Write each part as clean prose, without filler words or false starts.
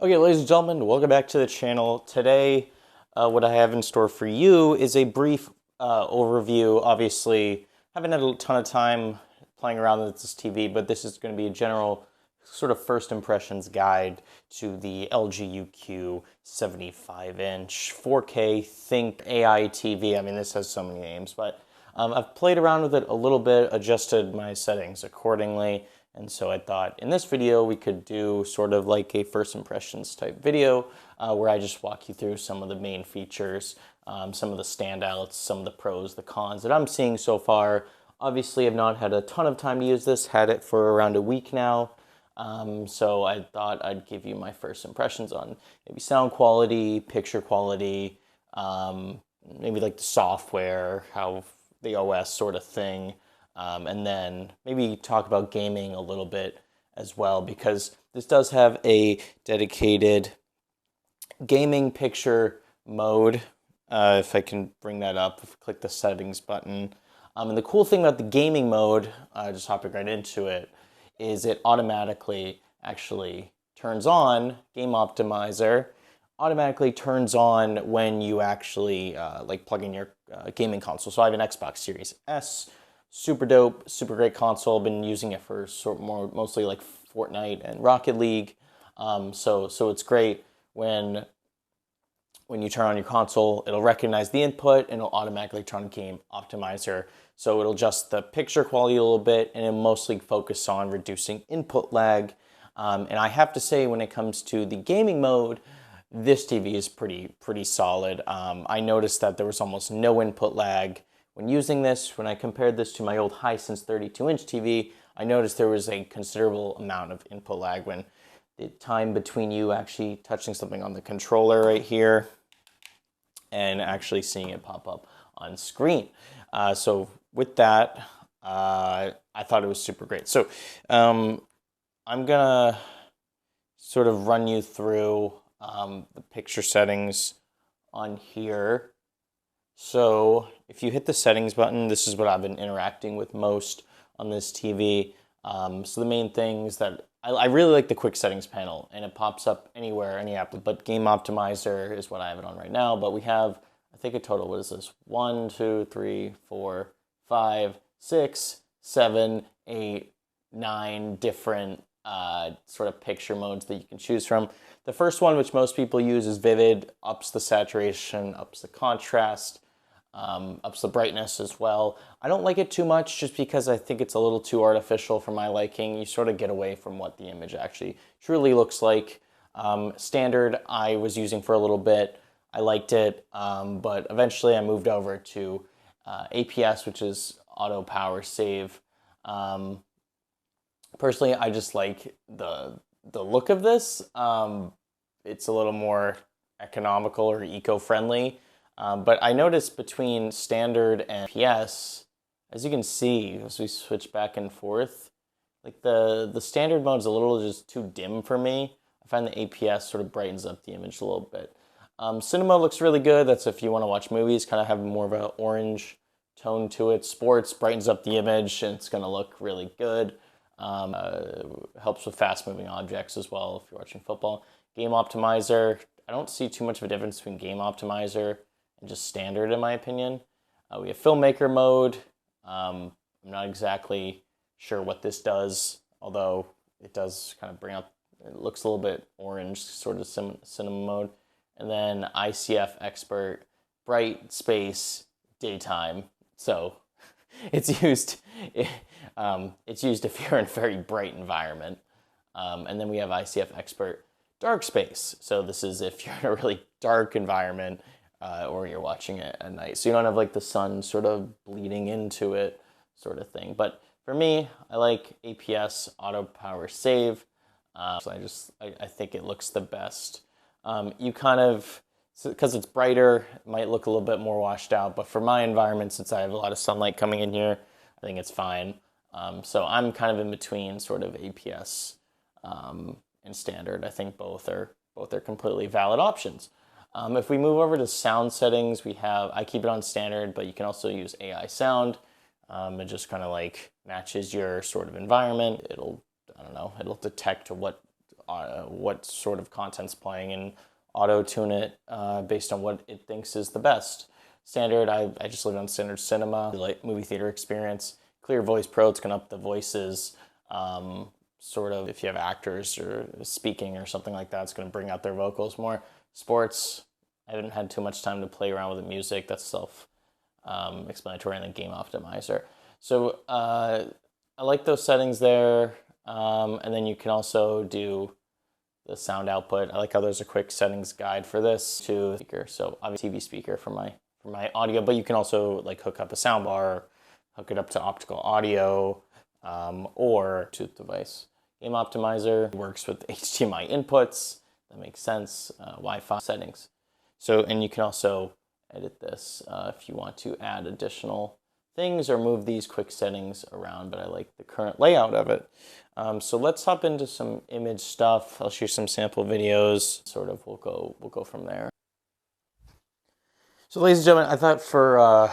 Okay, ladies and gentlemen, welcome back to the channel. Today, what I have in store for you is a brief overview. Obviously, haven't had a ton of time playing around with this TV, but this is going to be a general sort of first impressions guide to the LG UQ 75-inch 4K Think AI TV. I mean, this has so many names, but I've played around with it a little bit, adjusted my settings accordingly. And so I thought in this video we could do sort of like a first impressions type video where I just walk you through some of the main features, some of the standouts, some of the pros, the cons that I'm seeing so far. Obviously I've not had a ton of time to use this, had it for around a week now. So I thought I'd give you my first impressions on maybe sound quality, picture quality, maybe like the software, how the OS sort of thing. And then maybe talk about gaming a little bit as well, because this does have a dedicated gaming picture mode. If I can bring that up, if I click the settings button. And the cool thing about the gaming mode, just hopping right into it, is it automatically actually turns on Game Optimizer, automatically turns on when you actually like plug in your gaming console. So I have an Xbox Series S. Super dope, super great console. Been using it for mostly like Fortnite and Rocket League. So it's great when you turn on your console, it'll recognize the input and it'll automatically turn on Game Optimizer. So it'll adjust the picture quality a little bit and it'll mostly focus on reducing input lag. And I have to say, when it comes to the gaming mode, this TV is pretty solid. I noticed that there was almost no input lag when using this. When I compared this to my old Hisense 32-inch TV, I noticed there was a considerable amount of input lag when the time between you actually touching something on the controller right here and actually seeing it pop up on screen. So with that, I thought it was super great. So I'm gonna sort of run you through the picture settings on here. So if you hit the settings button, this is what I've been interacting with most on this TV. So the main things that I really like the quick settings panel, and it pops up anywhere, any app, but Game Optimizer is what I have it on right now. But we have, I think a total, what is this? 1, 2, 3, 4, 5, 6, 7, 8, 9 different sort of picture modes that you can choose from. The first one, which most people use, is vivid, ups the saturation, ups the contrast, ups the brightness as well. I don't like it too much just because I think it's a little too artificial for my liking. You sort of get away from what the image actually truly looks like. Standard I was using for a little bit. I liked it, but eventually I moved over to APS, which is auto power save. Personally, I just like the look of this. It's a little more economical or eco-friendly. But I noticed between standard and APS, as you can see, as we switch back and forth, like the standard mode is a little just too dim for me. I find the APS sort of brightens up the image a little bit. Cinema looks really good. That's if you want to watch movies, kind of have more of an orange tone to it. Sports brightens up the image and it's going to look really good. Helps with fast moving objects as well if you're watching football. Game Optimizer, I don't see too much of a difference between Game Optimizer and just standard in my opinion. We have Filmmaker mode. I'm not exactly sure what this does, although it does kind of bring out, it looks a little bit orange, sort of cinema mode. And then ICF Expert, bright, space, daytime. So it's used if you're in a very bright environment. And then we have ICF Expert Dark Space. So this is if you're in a really dark environment or you're watching it at night. So you don't have like the sun sort of bleeding into it sort of thing. But for me, I like APS Auto Power Save. So I think it looks the best. You kind of, because it's brighter, it might look a little bit more washed out, but for my environment, since I have a lot of sunlight coming in here, I think it's fine. So I'm kind of in between sort of APS and standard. I think both are completely valid options. If we move over to sound settings, I keep it on standard, but you can also use AI sound. It just kind of like matches your sort of environment. I don't know, it'll detect what what sort of content's playing and auto-tune it based on what it thinks is the best. Standard, I just lived on standard cinema, like movie theater experience. Clear Voice Pro, it's gonna up the voices. Sort of if you have actors or speaking or something like that, it's gonna bring out their vocals more. Sports, I haven't had too much time to play around with the music. That's self-explanatory, and then Game Optimizer. So I like those settings there. And then you can also do the sound output. I like how there's a quick settings guide for this to speaker. So obviously TV speaker for my audio, but you can also like hook up a sound bar, hook it up to optical audio, or Bluetooth device. Game Optimizer works with HDMI inputs. That makes sense. Wi-Fi settings. So, and you can also edit this if you want to add additional things or move these quick settings around, but I like the current layout of it. So let's hop into some image stuff. I'll show you some sample videos. Sort of, we'll go from there. So, ladies and gentlemen, I thought for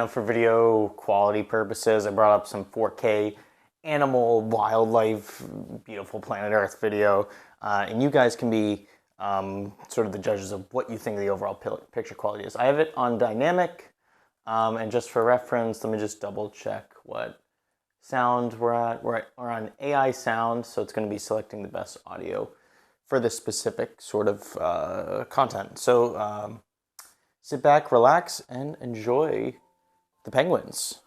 for video quality purposes, I brought up some 4K animal, wildlife, beautiful planet Earth video, and you guys can be sort of the judges of what you think the overall picture quality is. I have it on dynamic, and just for reference, let me just double check what sound we're at. We're on AI sound, so it's going to be selecting the best audio for this specific sort of content. So sit back, relax, and enjoy the penguins.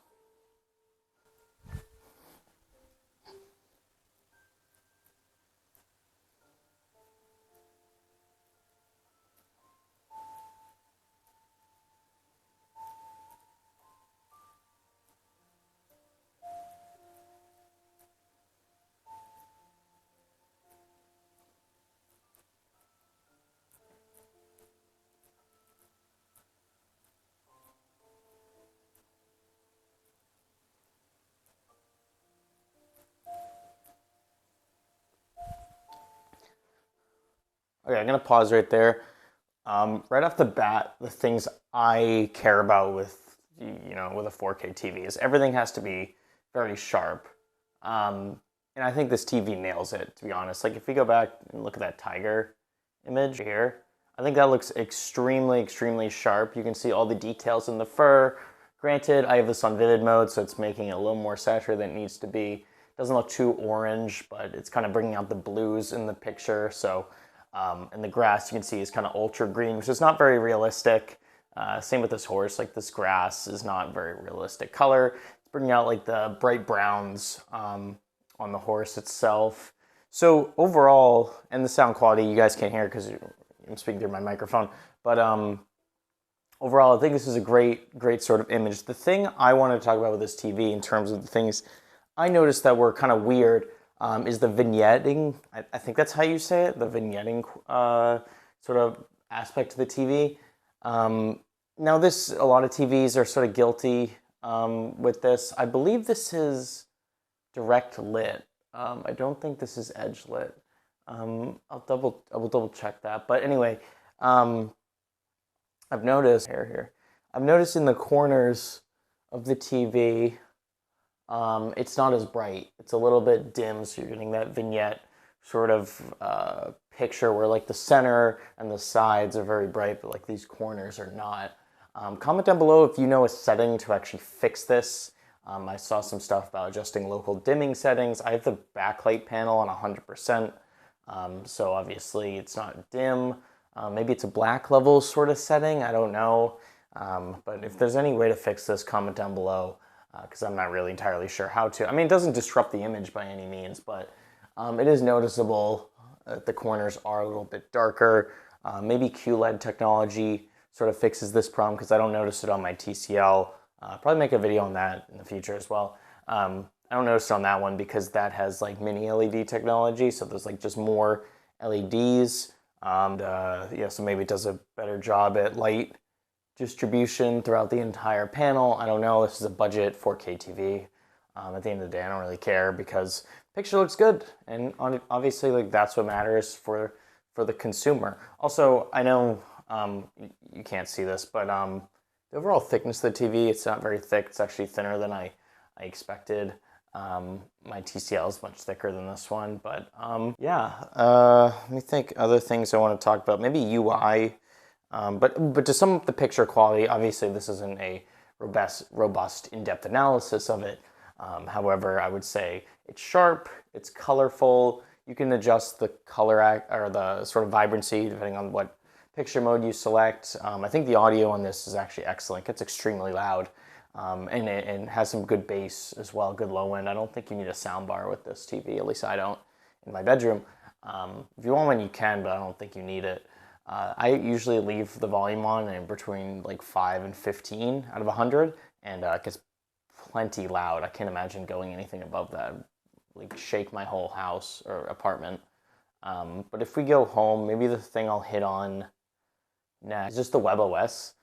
Okay, I'm gonna pause right there. Right off the bat, the things I care about with with a 4K TV is everything has to be very sharp, and I think this TV nails it. To be honest, like if we go back and look at that tiger image here, I think that looks extremely sharp. You can see all the details in the fur. Granted, I have this on vivid mode, so it's making it a little more saturated than it needs to be. It doesn't look too orange, but it's kind of bringing out the blues in the picture. So. And the grass you can see is kind of ultra green, which is not very realistic. Same with this horse, like this grass is not very realistic color. It's bringing out like the bright browns on the horse itself. So overall, and the sound quality, you guys can't hear because I'm speaking through my microphone, but overall, I think this is a great sort of image. The thing I wanted to talk about with this TV in terms of the things I noticed that were kind of weird is the vignetting. I think that's how you say it, the vignetting sort of aspect to the TV. Now a lot of TVs are sort of guilty with this. I believe this is direct lit. I don't think this is edge lit. I will double check that. But anyway, I've noticed I've noticed in the corners of the TV, it's not as bright. It's a little bit dim, so you're getting that vignette sort of picture where like the center and the sides are very bright, but like these corners are not. Comment down below if you know a setting to actually fix this. I saw some stuff about adjusting local dimming settings. I have the backlight panel on 100%, so obviously it's not dim. Maybe it's a black level sort of setting, I don't know. But if there's any way to fix this, comment down below. Because I'm not really entirely sure how to. I mean, it doesn't disrupt the image by any means, but it is noticeable that the corners are a little bit darker. Maybe QLED technology sort of fixes this problem because I don't notice it on my TCL. Probably make a video on that in the future as well. I don't notice it on that one because that has like mini LED technology, so there's like just more LEDs. Yeah, so maybe it does a better job at light distribution throughout the entire panel. I don't know. This is a budget 4K TV. At the end of the day, I don't really care because the picture looks good, and obviously, like that's what matters for the consumer. Also, I know you can't see this, but the overall thickness of the TV, it's not very thick. It's actually thinner than I expected. My TCL is much thicker than this one, but yeah. Let me think other things I want to talk about. Maybe UI, but to sum up the picture quality, obviously this isn't a robust in-depth analysis of it. However, I would say it's sharp, it's colorful. You can adjust the color or the sort of vibrancy depending on what picture mode you select. I think the audio on this is actually excellent. It's extremely loud. And it has some good bass as well, good low end. I don't think you need a sound bar with this TV, at least I don't in my bedroom. If you want one, you can, but I don't think you need it. I usually leave the volume on in between like 5 and 15 out of 100, and it gets plenty loud. I can't imagine going anything above that. Like shake my whole house or apartment. But if we go home, maybe the thing I'll hit on next is just the WebOS.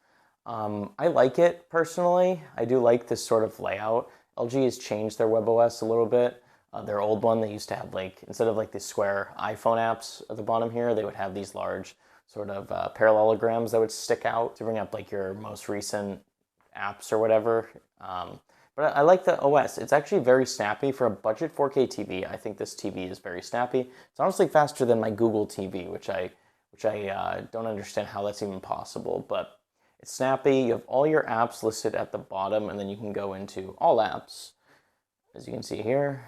I like it personally. I do like this sort of layout. LG has changed their WebOS a little bit. Their old one, they used to have like, instead of like the square iPhone apps at the bottom here, they would have these large sort of parallelograms that would stick out to bring up like your most recent apps or whatever. But I like the OS. It's actually very snappy for a budget 4K TV. I think this TV is very snappy. It's honestly faster than my Google TV, which I don't understand how that's even possible, but it's snappy. You have all your apps listed at the bottom, and then you can go into all apps, as you can see here.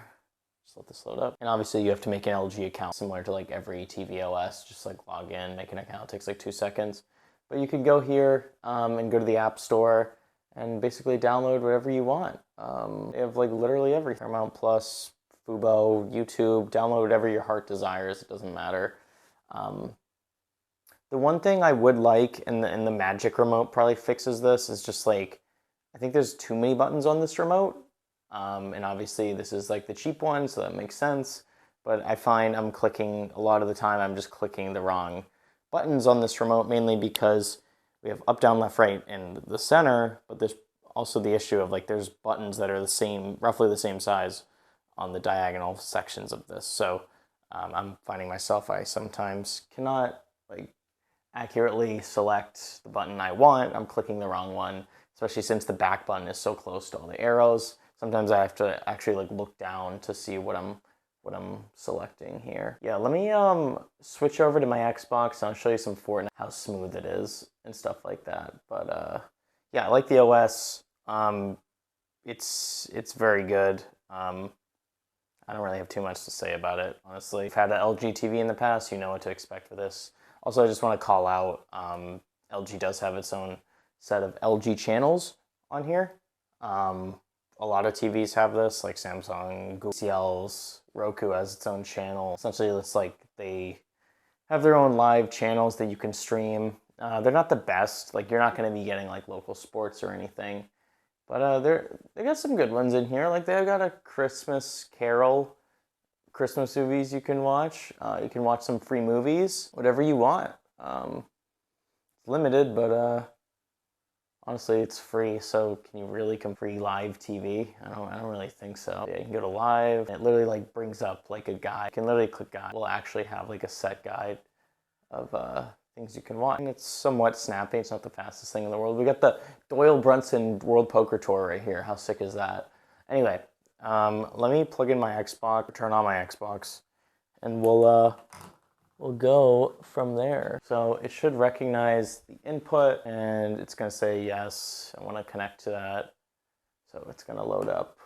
Just let this load up. And obviously you have to make an LG account, similar to like every TV OS, just like log in, make an account. It takes like 2 seconds. But you can go here and go to the App Store and basically download whatever you want. They have like literally everything. Paramount Plus, Fubo, YouTube, download whatever your heart desires. It doesn't matter. The one thing I would like, and the Magic Remote probably fixes this, is just like, I think there's too many buttons on this remote. And obviously this is like the cheap one, so that makes sense. But I find I'm clicking, a lot of the time I'm just clicking the wrong buttons on this remote, mainly because we have up, down, left, right in the center, but there's also the issue of like there's buttons that are the same, roughly the same size on the diagonal sections of this. So I'm finding myself, I sometimes cannot like accurately select the button I want. I'm clicking the wrong one, especially since the back button is so close to all the arrows. Sometimes I have to actually like look down to see what I'm selecting here. Yeah, let me switch over to my Xbox and I'll show you some Fortnite, how smooth it is and stuff like that. But yeah, I like the OS. It's very good. I don't really have too much to say about it, honestly. If you've had an LG TV in the past, you know what to expect for this. Also, I just want to call out, LG does have its own set of LG channels on here. A lot of TVs have this, like Samsung, Google, TCLs, Roku has its own channel. Essentially, it's like they have their own live channels that you can stream. They're not the best. Like, you're not going to be getting like local sports or anything. But they got some good ones in here. Like, they've got a Christmas Carol, Christmas movies you can watch. You can watch some free movies, whatever you want. It's limited, but honestly, it's free. So can you really come free live TV? I don't really think so. Yeah, you can go to live. It literally like brings up like a guide. You can literally click guide. We'll actually have like a set guide of things you can watch. And it's somewhat snappy. It's not the fastest thing in the world. We got the Doyle Brunson World Poker Tour right here. How sick is that? Anyway. Let me plug in my Xbox, turn on my Xbox, and we'll go from there. So it should recognize the input, and it's going to say yes, I want to connect to that. So it's going to load up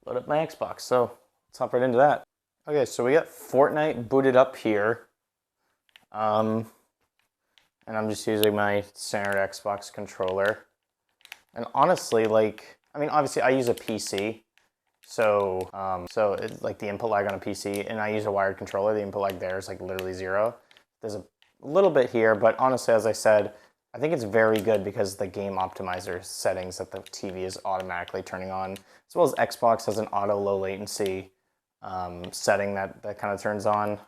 my Xbox. So let's hop right into that. Okay, so we got Fortnite booted up here. And I'm just using my standard Xbox controller. And honestly, like, I mean, obviously I use a PC. So it's like the input lag on a PC, and I use a wired controller. The input lag there is like literally 0. There's a little bit here, but honestly, as I said, I think it's very good because the game optimizer settings that the TV is automatically turning on, as well as Xbox has an auto low latency setting that kind of turns on.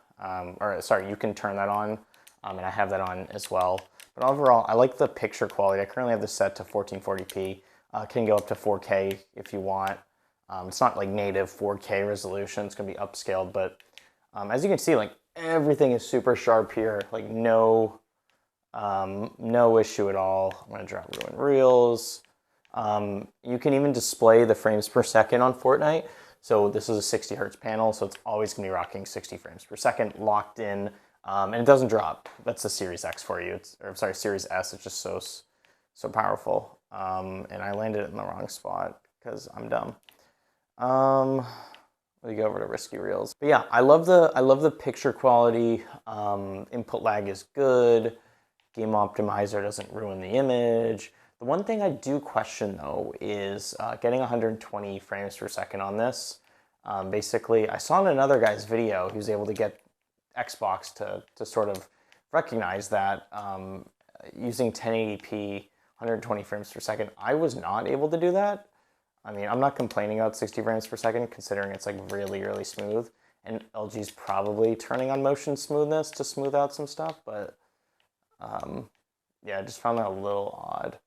Or sorry, you can turn that on, and I have that on as well. But overall, I like the picture quality. I currently have this set to 1440p. Can go up to 4K if you want. It's not like native 4K resolution, it's gonna be upscaled, but as you can see, like everything is super sharp here, like no issue at all. I'm gonna drop Ruin Reels. You can even display the frames per second on Fortnite. So this is a 60 hertz panel, so it's always gonna be rocking 60 frames per second locked in, and it doesn't drop. That's the Series X for you. Sorry, Series S. It's just so powerful. And I landed it in the wrong spot because I'm dumb. Let me go over to Risky Reels. But yeah, I love the picture quality. Input lag is good. Game Optimizer doesn't ruin the image. The one thing I do question though is getting 120 frames per second on this. Basically, I saw in another guy's video, he was able to get Xbox to sort of recognize that using 1080p, 120 frames per second. I was not able to do that. I mean, I'm not complaining about 60 frames per second considering it's like really, really smooth. And LG's probably turning on motion smoothness to smooth out some stuff, but yeah, I just found that a little odd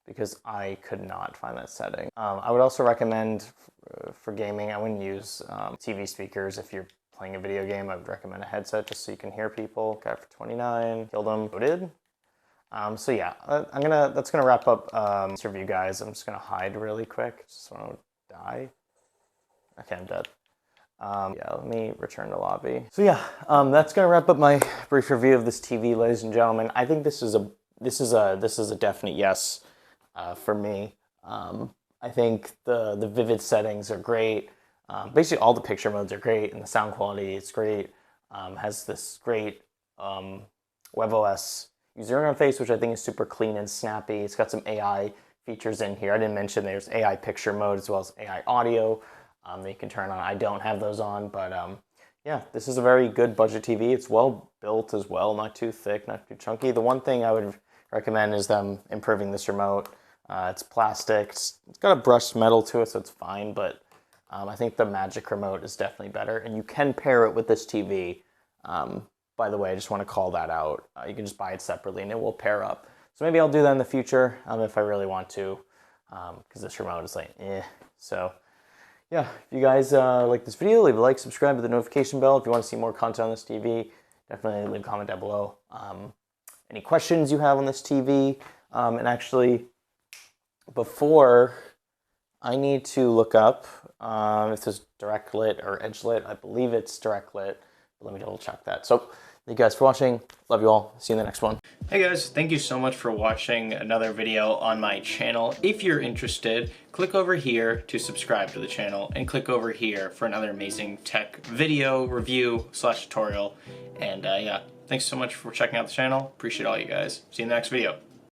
because I could not find that setting. I would also recommend for gaming, I wouldn't use TV speakers. If you're playing a video game, I would recommend a headset just so you can hear people. Got it for 29, killed them, loaded. So yeah, that's gonna wrap up this review, guys. I'm just gonna hide really quick, just want to die. Okay, I'm dead. Yeah, let me return to lobby. So yeah, that's gonna wrap up my brief review of this TV, ladies and gentlemen. I think this is a definite yes for me. I think the vivid settings are great. Basically, all the picture modes are great, and the sound quality is great. Has this great WebOS user interface, which I think is super clean and snappy. It's got some AI features in here. I didn't mention there's AI picture mode as well as AI audio that you can turn on. I don't have those on, but yeah, this is a very good budget TV. It's well built as well, not too thick, not too chunky. The one thing I would recommend is them improving this remote. It's plastic. It's got a brushed metal to it, so it's fine, but I think the Magic Remote is definitely better, and you can pair it with this TV. By the way, I just want to call that out. You can just buy it separately and it will pair up. So maybe I'll do that in the future if I really want to, because this remote is like, eh. So yeah, if you guys like this video, leave a like, subscribe to the notification bell. If you want to see more content on this TV, definitely leave a comment down below. Any questions you have on this TV, and actually, before I need to look up if this is direct lit or edge lit. I believe it's direct lit. Let me double check that. So thank you guys for watching. Love you all. See you in the next one. Hey guys, thank you so much for watching another video on my channel. If you're interested, click over here to subscribe to the channel and click over here for another amazing tech video review / tutorial. And yeah, thanks so much for checking out the channel. Appreciate all you guys. See you in the next video.